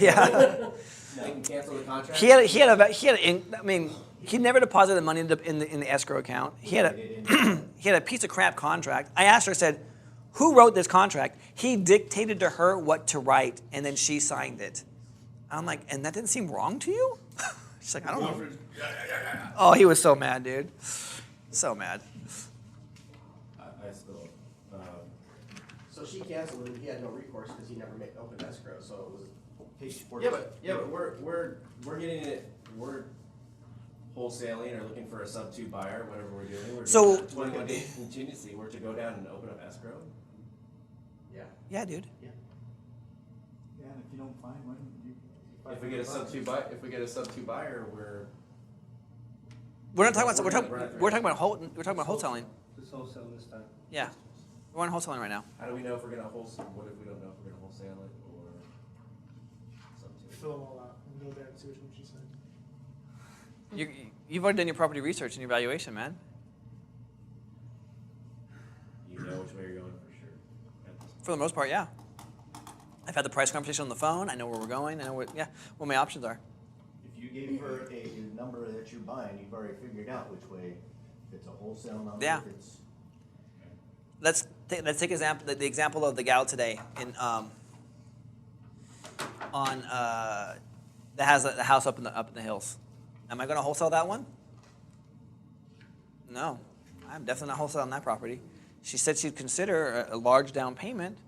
Yeah. They can cancel the contract? I mean, he never deposited the money in the escrow account. He had a piece of crap contract. I asked her, I said, who wrote this contract? He dictated to her what to write, and then she signed it. I'm like, and that didn't seem wrong to you? She's like, I don't know. Oh, he was so mad, dude. So mad. I still, So she canceled and he had no recourse because he never made open escrow, so it was page 40. yeah, but we're getting it, we're wholesaling or looking for a sub-2 buyer, whatever we're doing. We're So- doing a 21 day contingency, we're to go down and open up escrow. Yeah. Yeah, dude. Yeah. Yeah, and if you don't find one, If we get a sub-2 buyer, We're not talking about. We're talking about wholesaling. just wholesale this time. Yeah, we're on wholesaling right now. how do we know if we're gonna wholesale, what if we don't know if we're gonna wholesale it or sub-2? Fill them all out and go there and see which one she said. You've already done your property research and your valuation, man. You know which way you're going for sure. For the most part, yeah. I've had the price conversation on the phone. I know where we're going. I know what my options are. If you gave her a number that you're buying, you've already figured out which way, if it's a wholesale number, Yeah. if it's. Let's take the example of the gal today in that has the house up in the hills. Am I going to wholesale that one? No, I'm definitely not wholesaling that property. She said she'd consider a large down payment.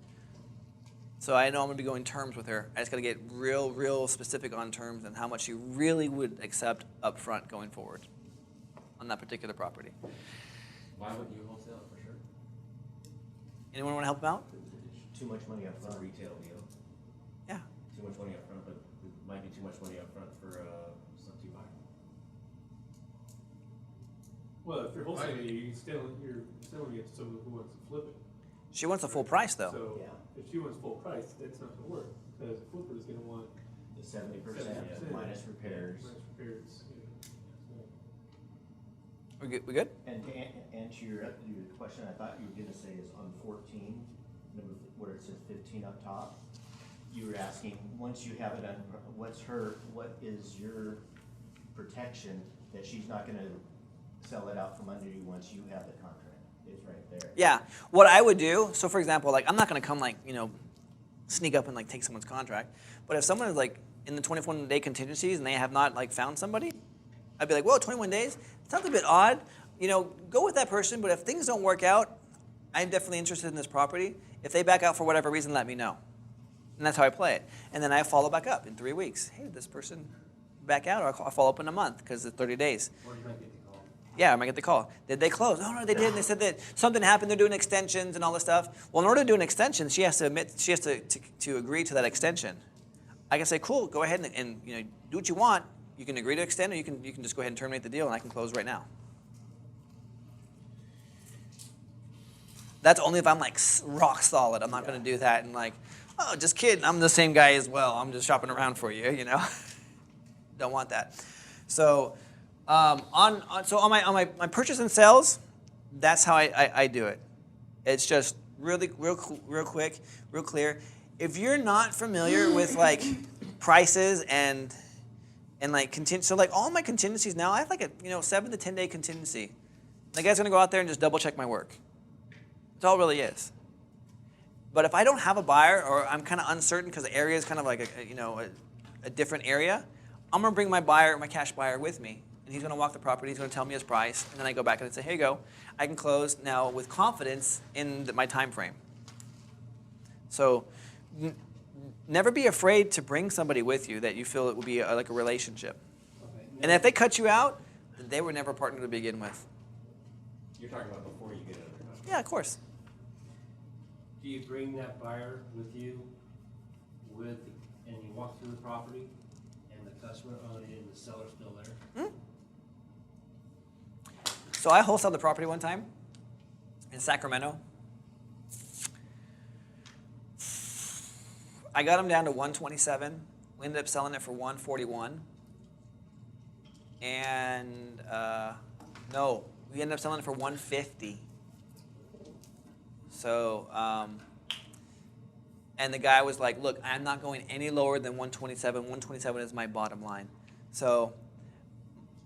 So I know I'm going to be going terms with her. I just got to get real specific on terms and how much she really would accept up front going forward on that particular property. Why wouldn't you wholesale it for sure? Anyone want to help them out? Too much money up It's a front. retail deal. Yeah. Too much money up front, but it might be too much money up front for sub-2 buyer. Well, if you're wholesaling, you're selling it to someone who wants to flip it. She wants the full price though. So Yeah. if she wants full price, that's not gonna work, because the flipper is gonna want The 70% 70%. minus repairs. minus repairs, We good? And to answer your question, I thought you were gonna say is on 14, where it says 15 up top. You were asking, once you have it on, what is your protection that she's not gonna sell it out from under you once you have the contract? It's right there. Yeah. What I would do, so for example, like I'm not going to come sneak up and like take someone's contract, but if someone is like in the 21-day contingencies and they have not like found somebody, I'd be like, whoa, 21 days? Sounds a bit odd. Go with that person, but if things don't work out, I'm definitely interested in this property. If they back out for whatever reason, let me know. And that's how I play it. And then I follow back up in 3 weeks. Hey, did this person back out? Or I'll follow up in a month because it's 30 days. Or you might get the call. Yeah, I might get the call. Did they close? Oh, no, they didn't. They said that something happened. They're doing extensions and all this stuff. Well, in order to do an extension, she has to agree to that extension. I can say, cool, go ahead and do what you want. You can agree to extend, or you can just go ahead and terminate the deal, and I can close right now. That's only if I'm like rock solid. I'm not going to do that and like, oh, just kidding. I'm the same guy as well. I'm just shopping around for you. Don't want that. So. On my purchase and sales, that's how I do it. It's just real quick, real clear. If you're not familiar with like prices and like so like all my contingencies now, I have like a 7 to 10 day contingency. The guy's gonna go out there and just double check my work. That's all it really is. But if I don't have a buyer or I'm kind of uncertain because the area is kind of like a different area, I'm gonna bring my cash buyer with me. And he's going to walk the property, he's going to tell me his price, and then I go back and say, here you go. I can close now with confidence in my time frame. So never be afraid to bring somebody with you that you feel it would be like a relationship. Okay. And if they cut you out, then they were never a partner to begin with. You're talking about before you get it under contract. Yeah, of course. Do you bring that buyer with you and you walk through the property and the customer and the seller's still there? So I wholesaled the property one time in Sacramento. I got them down to 127. We ended up selling it for 141. And no, we ended up selling it for 150. So And the guy was like, look, I'm not going any lower than 127. 127 is my bottom line. So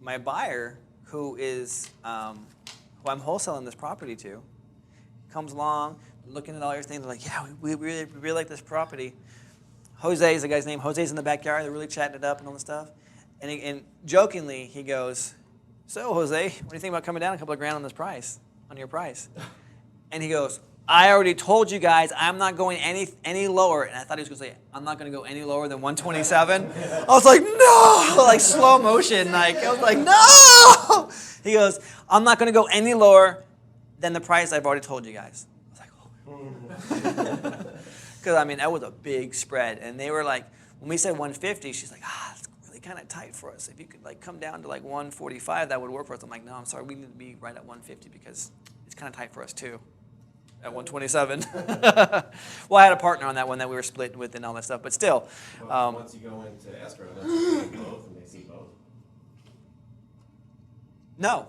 my buyer, who is who I'm wholesaling this property to, comes along, looking at all your things, they're like, yeah, we really like this property. Jose is the guy's name. Jose's in the backyard. They're really chatting it up and all this stuff. And jokingly, he goes, so, Jose, what do you think about coming down a couple of grand on this price, on your price? And he goes, I already told you guys I'm not going any lower. And I thought he was going to say, I'm not going to go any lower than 127. I was like, no! Like slow motion. Like I was like, no! He goes, I'm not going to go any lower than the price I've already told you guys. I was like, oh. Because, I mean, that was a big spread. And they were like, when we said 150, she's like, it's really kind of tight for us. If you could like come down to like 145, that would work for us. I'm like, no, I'm sorry. We need to be right at 150 because it's kind of tight for us too. At 127. Well, I had a partner on that one that we were split with and all that stuff. But still. Once you go into escrow, that's both, and they see both. No.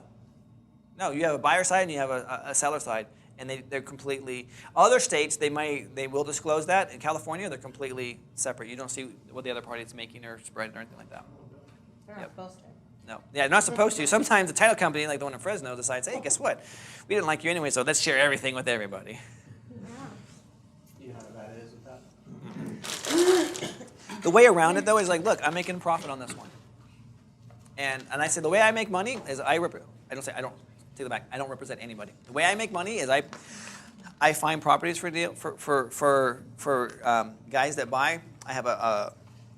You have a buyer side and you have a seller side. And they're completely, other states, they will disclose that. In California, they're completely separate. You don't see what the other party is making or spreading or anything like that. They're not supposed to. No. Yeah, they're not supposed to. Sometimes the title company, like the one in Fresno, decides, hey, guess what? We didn't like you anyway, so let's share everything with everybody. You know how bad it is with that? The way around it, though, is like, look, I'm making a profit on this one. And I say the way I make money is I don't represent anybody. The way I make money is I find properties for guys that buy. I have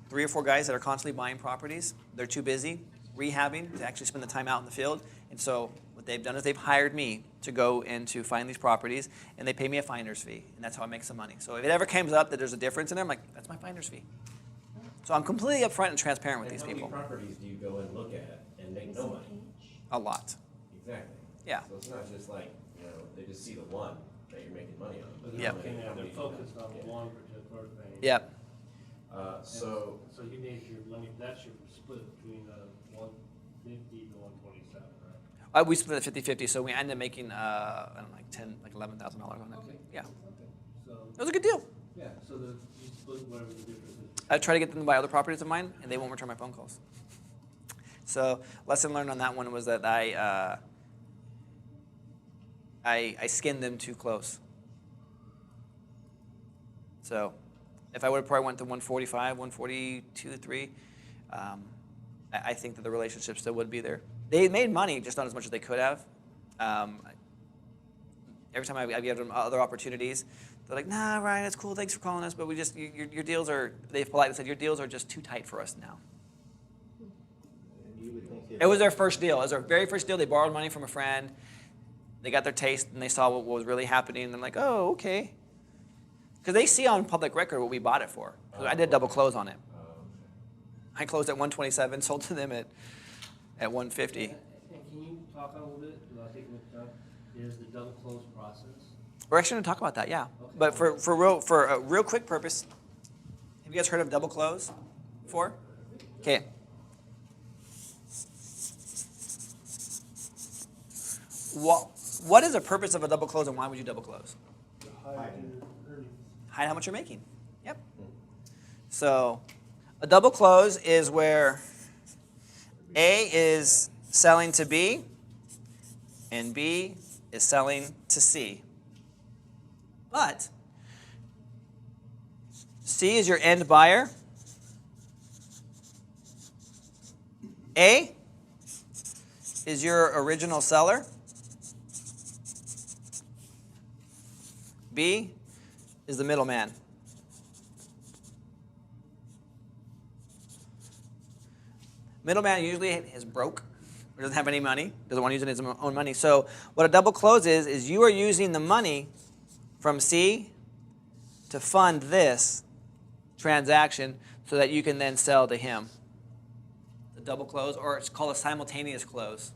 3 or 4 guys that are constantly buying properties. They're too busy rehabbing to actually spend the time out in the field. And so what they've done is they've hired me to go and to find these properties, and they pay me a finder's fee, and that's how I make some money. So if it ever comes up that there's a difference in there, I'm like, that's my finder's fee. So I'm completely upfront and transparent with these people. How many properties do you go and look at and make no money? A lot. Exactly. Yeah. So it's not just like, they just see the one that you're making money on. But But Yep. they're looking at, they're focused on one particular thing. Yep. So So you made your money, that's your split between 150 to 127, right? We split it 50-50, so we ended up making I don't know, like $11,000 on it. Okay. Yeah. So, It was a good deal. yeah, so you split whatever the difference is. I try to get them to buy other properties of mine, and they won't return my phone calls. So lesson learned on that one was that I skinned them too close. So if I would have probably went to 145, 142, 3, I think that the relationship still would be there. They made money, just not as much as they could have. Every time I give them other opportunities, they're like, nah, Ryan, it's cool, thanks for calling us, but we just, your deals are, they've politely said, your deals are just too tight for us now. You would think It was their first deal. It was their very first deal. They borrowed money from a friend. They got their taste, and they saw what was really happening, and they're like, oh, okay. Because they see on public record what we bought it for. I did double close on it. I closed at 127, sold to them at 150. And can you talk on a little bit, without taking the time, is the double close process? We're actually going to talk about that, yeah. Okay. But for a real quick purpose, have you guys heard of double close before? Okay. What is the purpose of a double close, and why would you double close? Hide how much you're making. Yep. So a double close is where A is selling to B and B is selling to C. But C is your end buyer. A is your original seller. B is the middleman. Middleman usually is broke or doesn't have any money, doesn't want to use it as his own money. So what a double close is you are using the money from C to fund this transaction so that you can then sell to him. The double close, or it's called a simultaneous close.